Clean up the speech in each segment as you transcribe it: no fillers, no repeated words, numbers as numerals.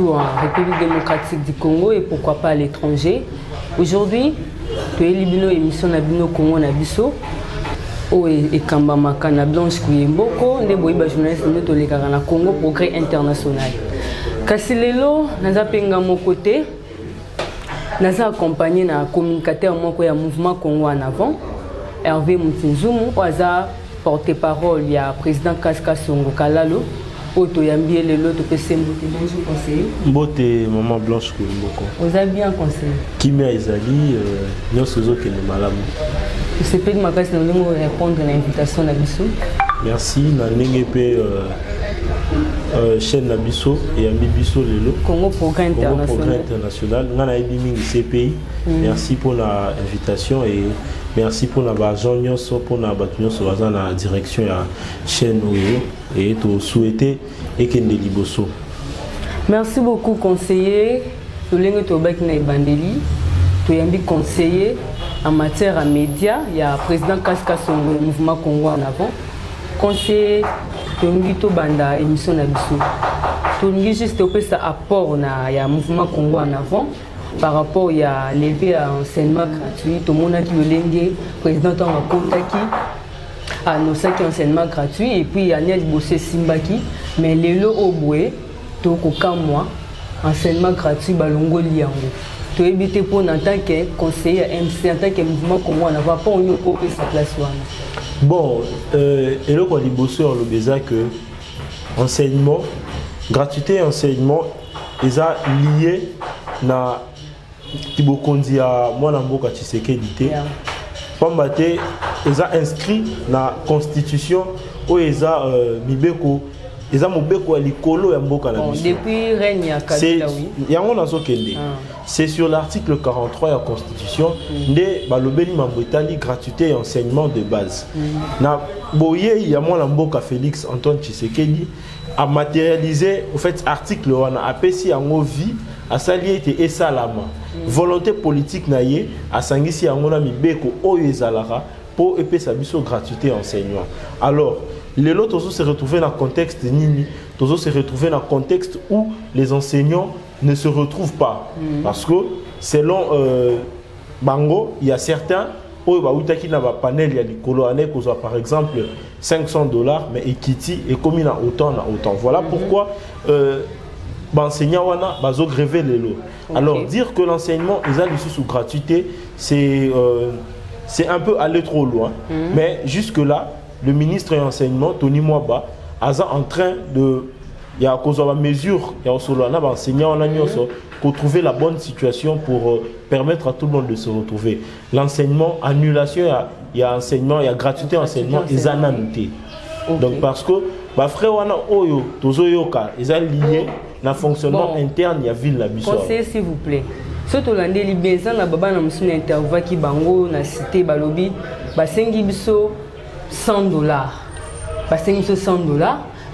partout en République démocratique du Congo et pourquoi pas à l'étranger. Aujourd'hui, tu es libino émission Nabino Congo Nabiso. Et Kambamaka na Blanche Kuyemboko, ne boiba journaliste de Tolekara na Congo Progrès International. Kasilelo, naza penga mon côté, naza accompagné na communicateur moko ya mouvement Congo en avant, Hervé Moutinzumu, oaza porte-parole ya président Kaska Songo Kalalo, Oto Yambie Lelo to pese mbote. Bonjour conseiller. Mbote maman Blanche Kuyemboko. Vous avez bien conseillé. Kimia Ezali, nyosozo kene malamu. Je peux répondre à l'invitation d'Abisso. Merci. Chaîne Nabiso et Ambibiso Lelo. Congo Progrès International. CPI. Merci pour l'invitation et merci pour l'argent pour la direction de la chaîne et tout souhaiter et qu'il Liboso. Merci beaucoup conseiller. Tu l'as dit na Ibandeli. Tu es conseiller en matière à médias. Il y a le président Kaska Songo mouvement Congo en avant. Conseiller Tongito Banda émission Nabiso. Tongi juste au peu ça apport na ya mouvement Congo en avant par rapport il a levé à enseignement gratuit. Tout le monde a qui le lengue président en contaki à nos sacs enseignement gratuit et puis il y a Niel Bossé Simbaki mais les lots au boué tout au mois enseignement gratuit balongo liango. Tu es habité pour en tant que conseiller MC en tant que mouvement Congo on n'a pas eu sa place. Bon, et là, on dit bosser en le que enseignement, gratuité et enseignement, ils sont liés à Tibokondi à Mwanamboka Tshisekedi. Pambate, ils sont inscrits dans la constitution où ils sont Mibeko. Ils ont mobeko likolo ya mboka na biso. Depuis règne ya Kabila oui. Yango nazo kende. C'est sur l'article 43 de la Constitution de balobeli mambetali gratuité et enseignement de base. Na boye ya mwana mboka Félix Antoine Tshisekedi a matérialisé au fait article wana apesi yango vie a sali été esalama. Volonté politique na ye a sangisi yango na mibeko oyo ezalaka pour epesa biso gratuité et enseignement. Alors les autres se retrouvent dans le contexte de Nini, tous se retrouvent dans le contexte où les enseignants ne se retrouvent pas. Parce que selon Bango, il y a certains où il y a un panel, il y a des colonnes qui ont par exemple $500, mais Ekiti est commis dans autant. Voilà pourquoi l'enseignant va gréver les lots. Alors dire que l'enseignement est sous gratuité, c'est un peu aller trop loin. Mais jusque-là, le ministre de l'enseignement, Tony Mwaba, est en train de... Il y a des mesures, il y a des enseignants pour trouver la bonne situation pour permettre à tout le monde de se retrouver. L'enseignement, annulation, il y a enseignement, il y a gratuité enseignement, ils ont annoté. Donc parce que, frère, Oyo, Tozoyoka, ils sont liés dans le fonctionnement interne, il y a ville la biso. Conseillez s'il vous plaît. Surtout l'année, les besoins, na baba na musu na interview qui bango na cité balobi, basengi biso $100. Basengi biso $100,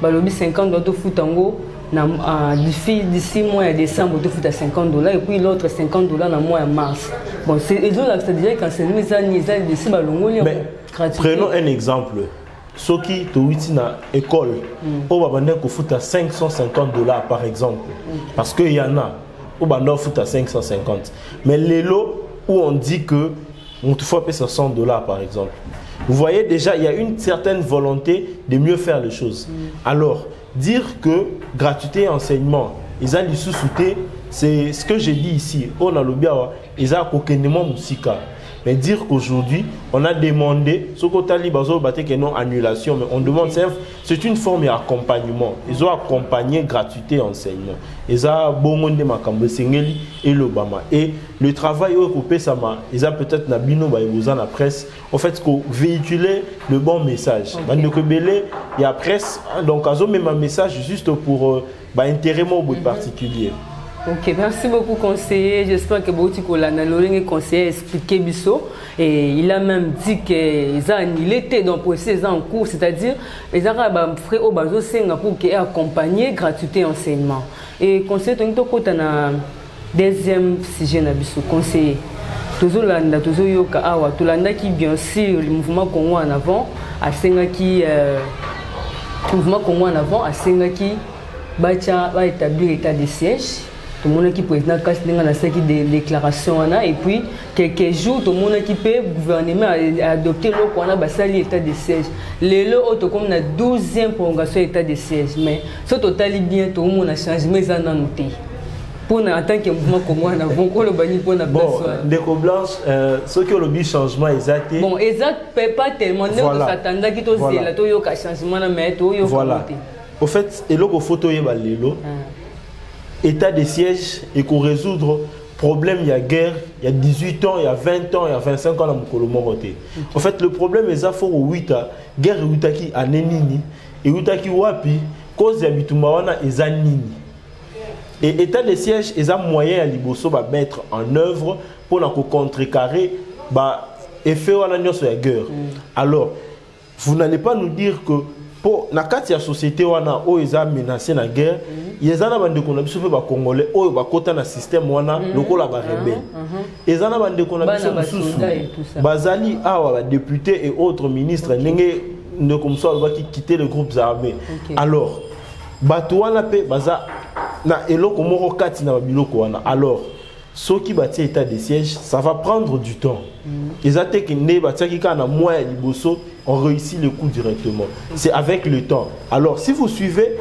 balobi 50 doit foutre tango d'ici mois de décembre tu foutre $50 et puis l'autre $50 dans mois de mars. Bon, c'est déjà quand c'est nous les ici balongo li. Prenons un exemple. Ceux qui sont dans l'école, on va demander qu'on fout à $550 par exemple. Parce qu'il y en a, on va demander fout à 550. Mais les lots où on dit que on te faut payer $100 par exemple. Vous voyez déjà, il y a une certaine volonté de mieux faire les choses. Alors, dire que gratuité et enseignement, ils ont du sous-souté, c'est ce que j'ai dit ici. On a le bien, ils ont aucun musical. Mais dire qu'aujourd'hui, on a demandé, ce qu'on a dit, non annulation, mais on demande, c'est une forme d'accompagnement. Ils ont accompagné gratuité et enseignement. Ils ont bon de Makambo Sengeli et l'Obama. Et le travail au coupé, ça m'a, ils ont peut-être nabino dans la presse, en fait, véhiculer le bon message. Il y a presse, donc ils ont même un message juste pour intérêt particulier. Ok, merci beaucoup conseiller. J'espère que Bouti Kolanaloring conseiller expliqué Bisso et il a même dit qu'ils ont annulé dans le procès en cours, c'est-à-dire ils ont fait au bateau pour qu'il ait accompagné gratuité enseignement. Et conseiller, tu as un deuxième sujet na Bisso conseiller. Toujours landa, toujours yoka awa, tout landa qui bien sûr le mouvement Congo en avant, à Senga qui mouvement Congo en avant, à Senga qui va établir l'état de siège. Tout le monde qui président casse des déclarations et puis quelques jours tout le monde qui peut gouvernement adopter l'état de siège. Les lots comme la 12e prolongation état de siège, mais ce total bien tout le monde a changé mais en noté. Pour en tant que mouvement comme moi, on a le bani pour la bon, déco blanche, ce qui ont le changement exact. Bon, exact pas tellement. Voilà. S'attendait qu'il y ait un changement mais voilà. Au fait, et là, il faut état de siège et qu'on résoudre problème, il y a guerre, il y a 18 ans, il y a 20 ans, il y a 25 ans dans le Moroté. En fait, le problème est qu'il au 8 ans, guerre qui a nini, et qui wapi, cause d'habitude, est à nini. Et état de siège est un moyen à Liboso va mettre en œuvre pour contrecarrer l'effet de la guerre. Alors, vous n'allez pas nous dire que pour la société où ils ont menacé la guerre, il y a des Congolais qui ont un système où ils ont rebelle. Il y a des députés et autres ministres qui quittent les groupes armés. Alors, alors, ceux qui battent l'état de siège, ça va prendre du temps. On réussit le coup directement. C'est avec le temps. Alors, si vous suivez,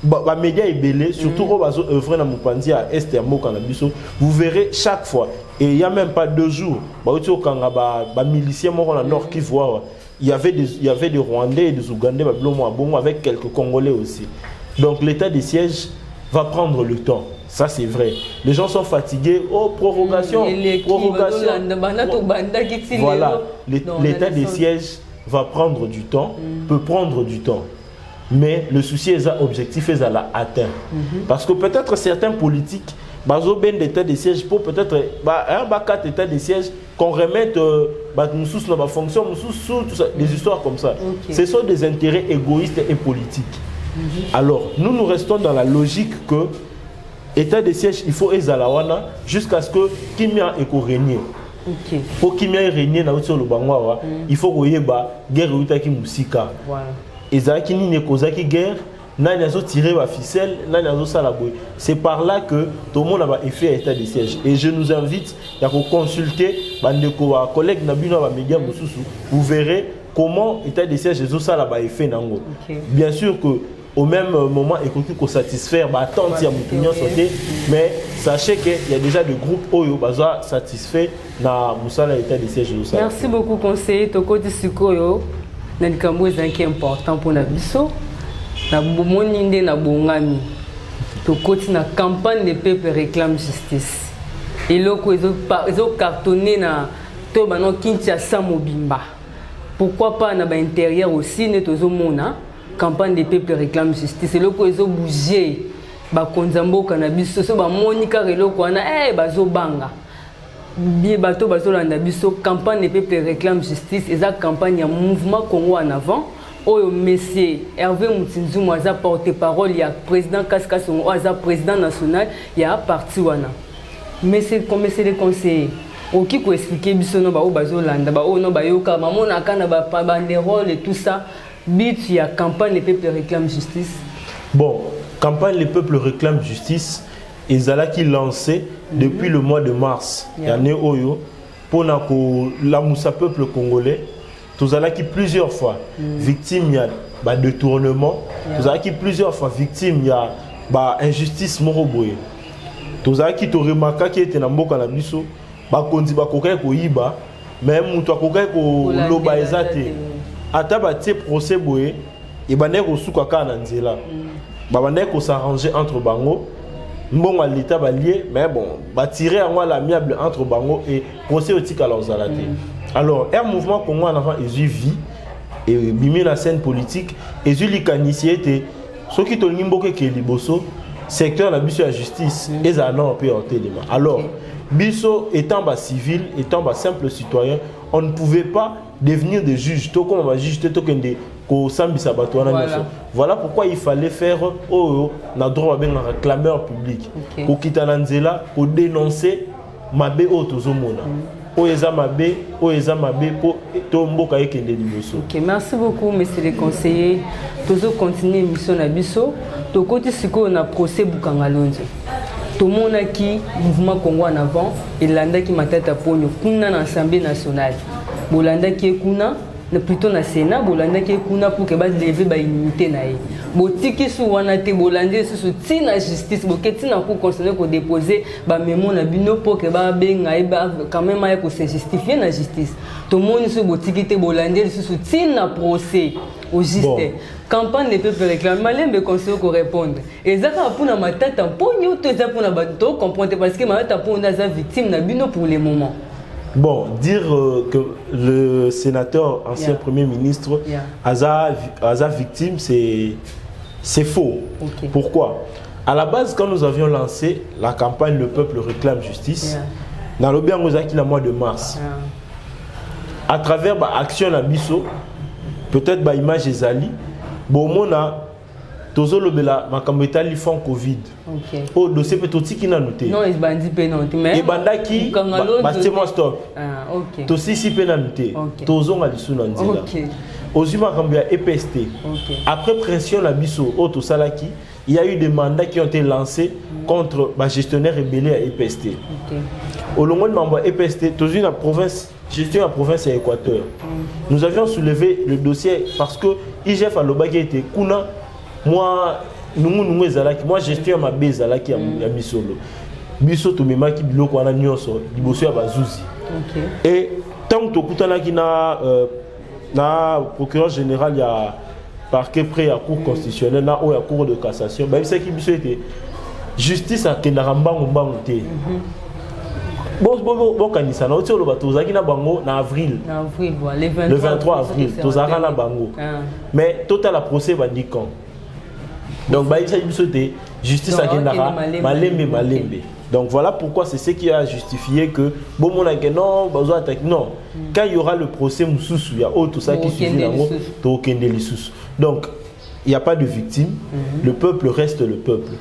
les médias est belé, surtout au œuvre dans Mupandi à Estermo, vous verrez chaque fois. Et il n'y a même pas 2 jours. Miliciens morts dans Nord Kivu, il y avait des Rwandais et des Ougandais avec quelques Congolais aussi. Donc l'état de siège va prendre le temps. Ça c'est vrai. Les gens sont fatigués. Oh, prorogation. Prorogation. Voilà. L'état de siège va prendre du temps, peut prendre du temps. Mais le souci est objectif est à l'atteindre. Parce que peut-être certains politiques, ben d'état de siège pour peut-être un 4 états de siège qu'on remette nous dans la fonction, des histoires comme ça. Ce sont des intérêts égoïstes et politiques. Alors, nous restons dans la logique que état de siège, il faut ezalawana jusqu'à ce que Kimia ait régné. Pour Kimia ait régné dans le Bangwa, il faut qu'il y ait guerre qui musika. Et ça qui n'est pas guerre, n'a tiré la ficelle, c'est par là que tout le monde a fait état de siège. Et je nous invite à consulter les collègues médias, vous verrez comment l'état de siège est fait. Bien sûr que au même moment, il faut satisfaire, mais sachez qu'il y a déjà des groupes qui sont satisfaits dans l'état de siège. Merci beaucoup, conseiller. Toko Tsikoyo, c'est important pour la biso. Na bomoninde na bongami. Toko na campagne de peuple réclame justice. Et loko ils ont cartonné na to banon Kinshasa Mobimba. Pourquoi pas na ba intérieur aussi ne tozo mona. Campagne des peuples réclame justice. Et là, ils ont bougé. Ba konzambo cannabis. So ba monika relo kwana bazo banga. Bien bateau bazo landa biso. Campagne des peuples réclame justice. Et ça campagne un mouvement Congo en avant. Oh monsieur Hervé Mutsinzuma a porte-parole. Il y a président Kaska Songo, il y a président national. Il y a parti wana. Mais c'est comme c'est les conseillers. Qui peut expliquer biso no ba o bazo landa ba o no ba yoka maman na kana ba banderole et tout ça. Il y a campagne les peuples réclament justice. Bon, campagne les peuples réclament justice. Et Zala qui lancé depuis le mois de mars. Il y a Oyo pour la moussa peuple congolais. Tout Zala qui plusieurs fois victime il y a détournement. Tout Zala qui plusieurs fois victime il y a injustice moroboye. Tout Zala qui te remarque qui était dans mboka na biso ba kondi ba kokai ko yiba même muto kokai ko loba ezate. Ataba tie procès boye et bané ko suka kana nzela ba bané ko s'arranger entre bango mbongo l'état ba lié mais bon ba tirer en l'amiable entre bango et procès otika la ozalate. Alors un mouvement Congo en avant et vie et bimi la scène politique et likanisi était ceux qui to ngimboke ke liboso secteur la biso la justice et ça non peut en téléma. Alors biso étant bas civil étant bas simple citoyen on ne pouvait pas devenir des juges, tout comme on va juger, tout comme des voilà pourquoi il fallait faire na droit à un clameur public pour quitter l'anzela pour dénoncer mabe otozomona Oeza Mabe, pour Tomboka et Kende Liboso. Ok, merci beaucoup, monsieur le conseiller. Toujours continuer l'émission Nabiso. Tout côté, c'est qu'on a procès Bukangalonzo. Tout le monde a qui mouvement Congo en avant, et l'anda qui m'a tête à pogno, kuna dans l'Assemblée nationale. Bolanda qui est kuna, plutôt dans le Sénat, Bolanda qui est kuna pour que bas lever ba immunité naïe. Botiki sou wanate Bolanda sou tina justice, boketi na cour constitutionnelle ko déposer ba mémo na bino pour que ba benga quand même ay ko se justifier na justice. Tout le monde sou botiki te Bolanda sou tina procès au juste. Bon. Campagne des peuples réclament, Malembe conseille qu'on réponde. Et ça pour na matata pour nous tout ça pour na bato comprendre parce que matata pour na victime na bino pour le moment. Bon, dire que le sénateur, ancien Premier ministre, Aza victime, c'est faux. Okay. Pourquoi? À la base, quand nous avions lancé la campagne Le peuple réclame justice, dans le bien le mois de mars, à travers Action Nabiso, peut-être l'image des Ali, bon, Tozo Lobela, Makambetali font Covid. Oh, dossier peut-être qui n'a noté. Non, il bandit pénal. Mais. Et bandaki, bâtiment stop. Ah, ok. Tosi si pénal noté. Tozo a dissous nanzela. Ok. Ozuma Kambia EPST. Après pression la biso, Oto Salaki, il y a eu des mandats qui ont été lancés contre les gestionnaires rebellés à EPST. Au long de l'envoi EPST, Tozo la province, gestion la province à Équateur. Nous avions soulevé le dossier parce que IGF à Lobaki était Kuna. Moi, moi gestion ma base à la qui a misolo. Biso to mema ki biloko wana nyonso liboso ya bazuzi. Et tant que kutana ki na procureur général ya parquet près à cour constitutionnelle na ou à cour de cassation, ba bisa ki biso était justice a kendara mbango mbango te. Bon kanisa na otio lo bato zaki na bango na avril. Na avril voilà, le 23 avril tozara na bango. Mais total la procès bandi quand. Donc, justice à Kendara, Malembe. Donc, voilà pourquoi c'est ce qui a justifié que, bon, mon non, non. Quand il y aura le procès, il y a tout ça qui suffit donc, il n'y a pas de victime, le peuple reste le peuple.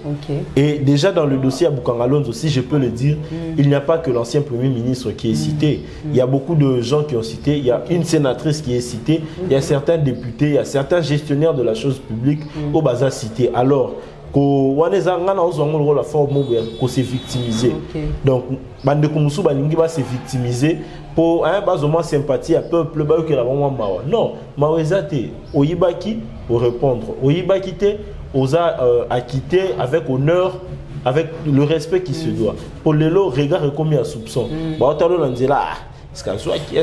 Et déjà dans le dossier à Bukangalonzo aussi, je peux le dire, il n'y a pas que l'ancien Premier ministre qui est cité. Il y a beaucoup de gens qui ont cité, il y a une sénatrice qui est citée, il y a certains députés, il y a certains gestionnaires de la chose publique au bazar cité. Alors, la forme qu'on s'est victimisé. Donc, bande Koumoussou Balingi va se victimiser pour un basement sympathie à peuple qui est mawa. Non, Mawezate, Oyibaki, pour répondre. Oyibaki, osa acquitté avec honneur, avec le respect qui se doit. Pour le lot, regard commis à soupçon. Est-ce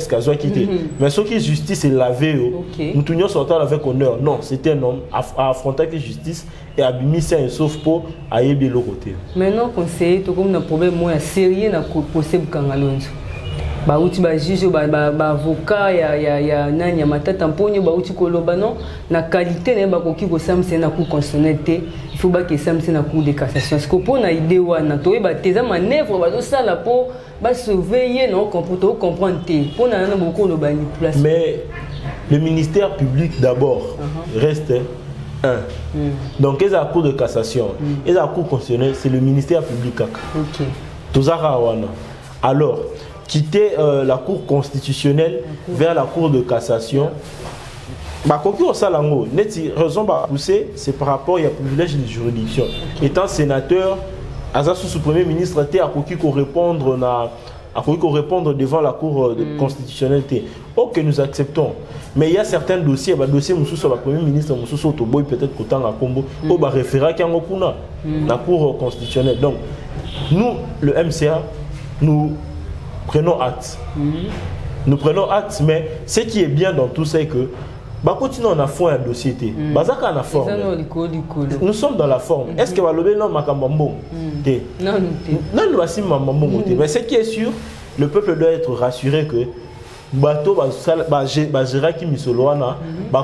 qu'elle soit quittée? Mais ce qui est justice est lavé. Nous tournions son temps avec honneur. Non, c'était un homme à affronter la justice et à bimisser un sauf pour aller de l'autre côté. Maintenant, conseiller, tout comme un problème moins sérieux dans le procès de Kangalonzo. Bauti ba juge ba avocat ya nani ya matata mponyo bauti koloba non na qualité na ba koki ko samse na cour constitutionnelle il faut ba que samse na cour de cassation parce que pour na idée wana to ba teza manœuvre ba do sala pour ba surveiller non comprendre pour na na beaucoup no ba ni place. Mais le ministère public d'abord reste un. Donc les la cour de cassation et la cour constitutionnelle c'est le ministère public. OK. Tozara wana. Alors quitter la cour constitutionnelle vers la cour de cassation. Raison pousser, c'est par rapport au privilège de juridiction. Étant sénateur, sous Premier ministre, à répondre devant la cour constitutionnelle. Ok, nous acceptons. Mais il y a certains dossiers, dossiers sur le Premier ministre, peut-être qu'autant à Combo, ou référé qui la cour constitutionnelle. Donc, nous, le MCA, nous prenons acte. Nous prenons acte, mais ce qui est bien dans tout ça, c'est que continuons à fond un dossier. Nous sommes dans la forme. Est-ce que non Makambambo? Non, mais ce qui est sûr, le peuple doit être rassuré que bateau qui misoloana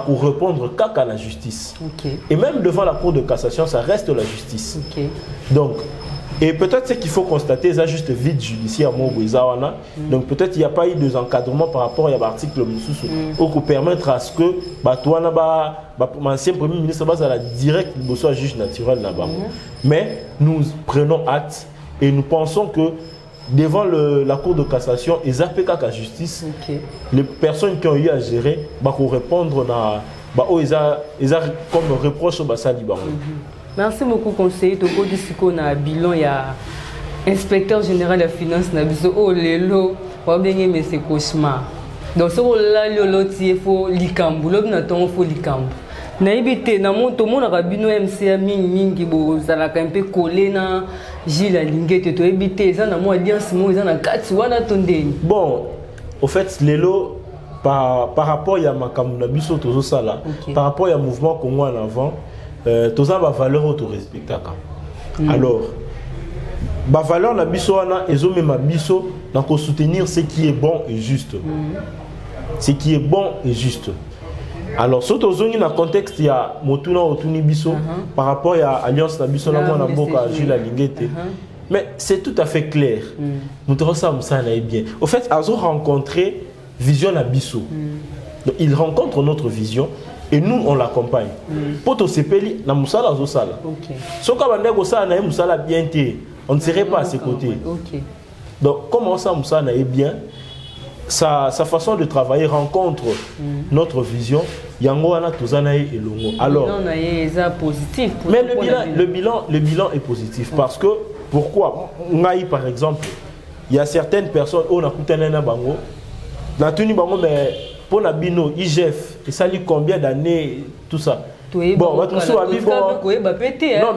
pour répondre qu'à la justice. Et même devant la cour de cassation, ça reste la justice. Donc et peut-être ce qu'il faut constater, c'est juste vide judiciaire. Donc peut-être il n'y a pas eu de encadrement par rapport à l'article pour permettre à ce que l'ancien Premier ministre base à la directe juge naturel là-bas. Mais nous prenons acte et nous pensons que devant la Cour de cassation, ils appellent la justice. Les personnes qui ont eu à gérer, pour répondre ils ont comme reproche au Sali. Merci beaucoup, conseiller. Toko Disiko na bilan, il y a inspecteur général de la finance, oh lelo, mais c'est cauchemar. Donc, ce là, il faut likambu, il faut likambu. Naibité, na mon tomo na rabino MCA mingi bo zalaka un peu collé na Gilles Lingete to ebité ça na mo alliance mo ça na kati wana tondeni. Bon, au fait lelo par rapport à makambu na biso tozo sala, par rapport à mouvement Congo en avant, toza ba valeur auto respectaka. Alors ba valeur na biso wana ezo mema biso na ko soutenir ce qui est bon et juste. Ce qui est bon et juste. Alors, surtout dans le contexte, il y a Motuna Otuni Bisso par rapport à l'Alliance Nabiso Namboka Jules Lingete. Mais c'est tout à fait clair. Nous avons ça bien. Au fait, ils ont rencontré Vision Nabiso. Ils rencontrent notre vision et nous, on l'accompagne. Poto Sepeli, na Moussala Zosala. Ce qu'on ça na Moussala bien té, on ne serait pas à ses côtés. Donc, comment ça Moussala est bien? Sa façon de travailler rencontre notre vision. Yango ana tozana et longo. Alors, positif. Mais le bilan est positif parce que pourquoi? Ngai par exemple, il y a certaines personnes on a coûté na bango. Na tuni bango mais pour na bino IGF et ça lui combien d'années tout ça. Bon, non,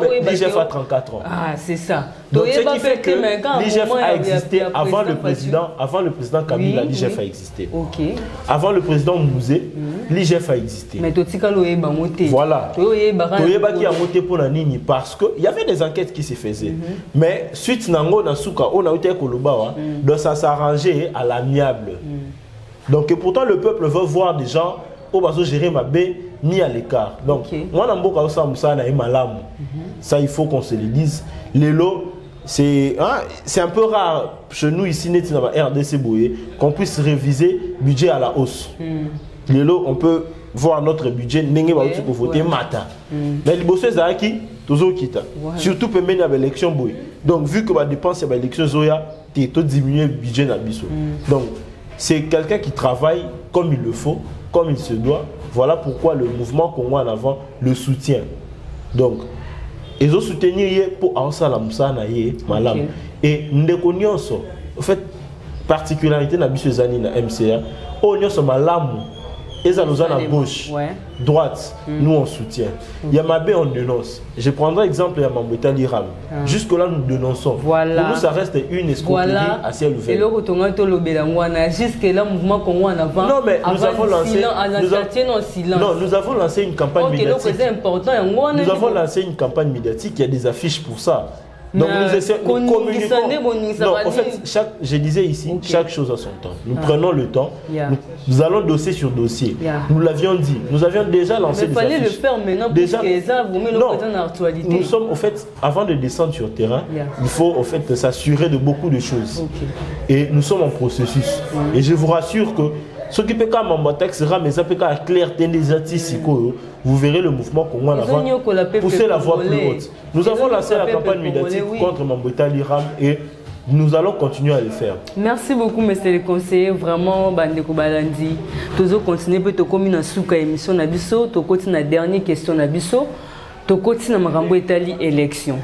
mais l'IGF a 34 ans. Ah, c'est ça. Donc, ce qui fait que l'IGF a existé avant le président Kabila, l'IGF a existé. Avant le président Mouzé, l'IGF a existé. Mais voilà. Parce qu'il y avait des enquêtes qui se faisaient. Mais suite Nango Nasuka, on a été Kolobawa, donc ça s'arrangeait à l'amiable. Donc, et pourtant, le peuple veut voir des gens au bateau gérer ma baie mis à l'écart. Donc, moi, ça, il faut qu'on se le dise. Les lots, c'est un peu rare chez nous ici, RDC Boye, qu'on puisse réviser budget à la hausse. Les lots, on peut voir notre budget, matin. Mais les bosseux, c'est toujours quitte. Surtout pour mener l'élection Boye. Donc, vu que la dépense, c'est l'élection Zoya, tu as diminué le budget dans Donc, c'est quelqu'un qui travaille comme il le faut, comme il se doit. Voilà pourquoi le mouvement Congo en avant le soutient. Donc, ils ont soutenu pour Ansala Moussa Malam. Et nous connaissons, en fait, particularité de la MCA, on a Malam, et ça nous a à gauche, droite, nous on soutient. Il y a Mabé, on dénonce. Je prendrai l'exemple de Mambeta Liram. Jusque-là, nous dénonçons. Pour nous, ça reste une escroquerie à ciel ouvert. Jusque-là, mouvement Congo en avant. Non, mais nous avons lancé une campagne médiatique. Nous avons lancé une campagne médiatique, il y a des affiches pour ça. Donc nous essayons de communiquer. Non, en fait, je disais ici, chaque chose a son temps. Nous prenons le temps, nous allons dossier sur dossier. Nous l'avions dit, nous avions déjà lancé des affiches. Il fallait le faire maintenant déjà, pour que ça vous met dans l'actualité. Nous sommes, au fait, avant de descendre sur le terrain, il faut au fait s'assurer de beaucoup de choses. Et nous sommes en processus. Et je vous rassure que ce qui peut quand même sera, mais ça peut quand même clair, vous verrez le mouvement Congo en avant pousser la voix plus haute. Nous avons lancé la campagne médiatique contre Mambeta Liram et nous allons continuer à le faire. Merci beaucoup, monsieur le conseiller. Vraiment, Bandeko Balandi. Nous allons continuer à communiquer dans souka émission Nabiso. Nous continuer la dernière question Nabiso. Nous continuer à Marambo Italie élection.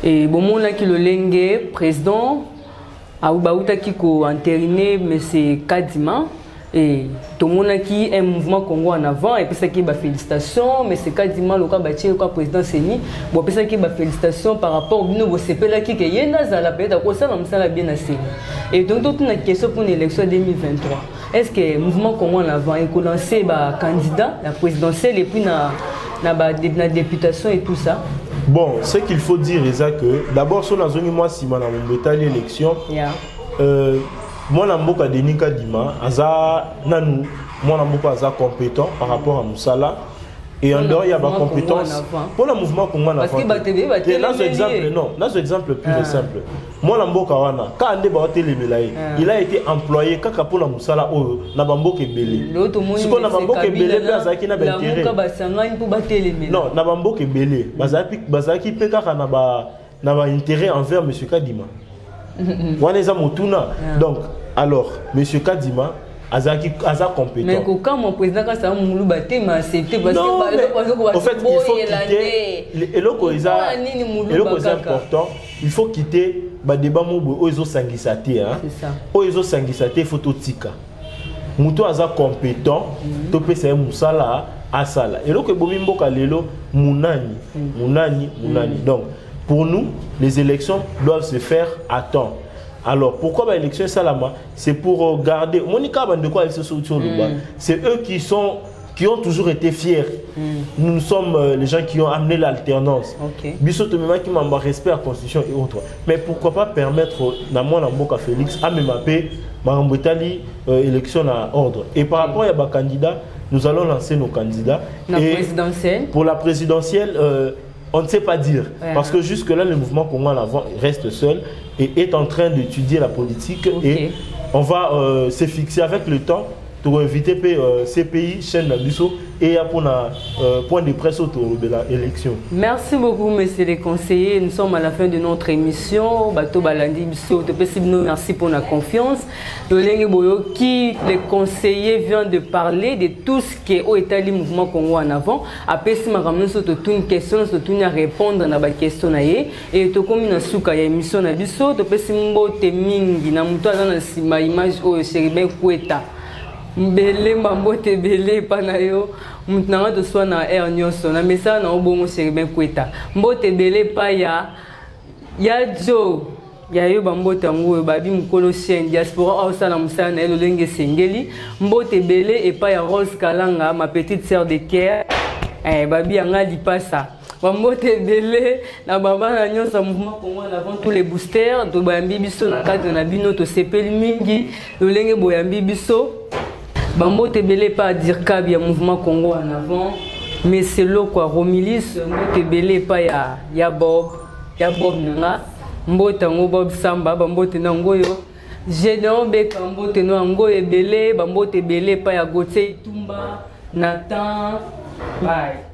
Et bon, mon là qui le lengue président. Aoubaouta qui a entériné M. Kadima et tout le monde qui est un mouvement Congo en avant et puis ça qui est félicitations M. Kadima le président Seni bon puis ça qui est félicitations par rapport au nouveau CP là qui est yenda zala peut être ça comme ça bien assez et donc toute une question pour l'élection 2023 est-ce que le mouvement Congo en avant est lancé ba candidat la présidentielle et puis na députation et tout ça. Bon, ce qu'il faut dire, c'est que d'abord, sur la zone, moi, si je suis l'élection, moi, je suis Denis Kadima, moi, je suis compétent par rapport à Moussala. Et en dehors, il y a ma compétence pour le mouvement Congo en avant. Parce que là, c'est exemple plus simple. Moi, quand il a été employé pour la Moussala, na bamboke belé. Ce qu'on a bamboke belé, bazaki na intérêt. Non, na bamboke belé, bazaki peka na ba intérêt envers M. Kadima. Waneza Motuna. Donc, alors, monsieur Kadima, Aza compétent. Mais quand mon président quand ça moulou baté m'a accepté parce que en fait il faut quitter et le important, il faut quitter ba débat mobo ozo sangisate hein. C'est ça. Ozo sangisate photo tika. Muto aza compétent, to pesa musala asala. Et le que bomi mboka lelo munani. Donc pour nous, les élections doivent se faire à temps. Alors, pourquoi l'élection Salama? C'est pour garder. Monica Bandeko, c'est eux qui ont toujours été fiers. Nous sommes les gens qui ont amené l'alternance. Bissot qui m'a respect à la Constitution et autres. Mais pourquoi pas permettre Namon Namboka Félix à Memapé, Marambetali, élection à ordre. Et par rapport à les candidats, nous allons lancer nos candidats. Pour la présidentielle, on ne sait pas dire. Parce que jusque-là, le mouvement Congo en avant reste seul et est en train d'étudier la politique. Et on va se fixer avec le temps pour éviter ces pays, chaîne Nabusso, et pour point de presse autour de l'élection. Merci beaucoup, messieurs les conseillers. Nous sommes à la fin de notre émission. Bato Balandi Bisso, merci pour la confiance. Qui les conseillers vient de parler de tout ce qui est au état du mouvement Congo en avant. Après, si je ramène sur toute une question, à répondre à la question et to comme une souka ya émission na biso, to pesi mbote mingi na muto na sima image o Chérubin Kweta. Mbele mbote belé panayo. Maintenant, de soit na air nyonso na message na obongo Chérubin Kweta. Mbote belé pa ya Joe. Ya yo bambote ngo babi mukolo chien diaspora au sala musana na elolenge sengeli. Mbote belé et pa ya Rose Kalanga, ma petite sœur de cœur. Babi anga lipasa. Bambote belé na baba na nyonso mouvement Congo avant tous les boosters to bayambi biso na cadre na bino to sepeli mingi lolenge boyambi biso. Bambote belé pas dire kabi ya mouvement Congo en avant, mais c'est là quoi Romilis mbote belé pas ya Bob nanga mbote ngo Bob Samba bambote nango yo Gédéon Beka mbote no ngo belé bambote belé pas ya Gauthier Tumba Nathan bye.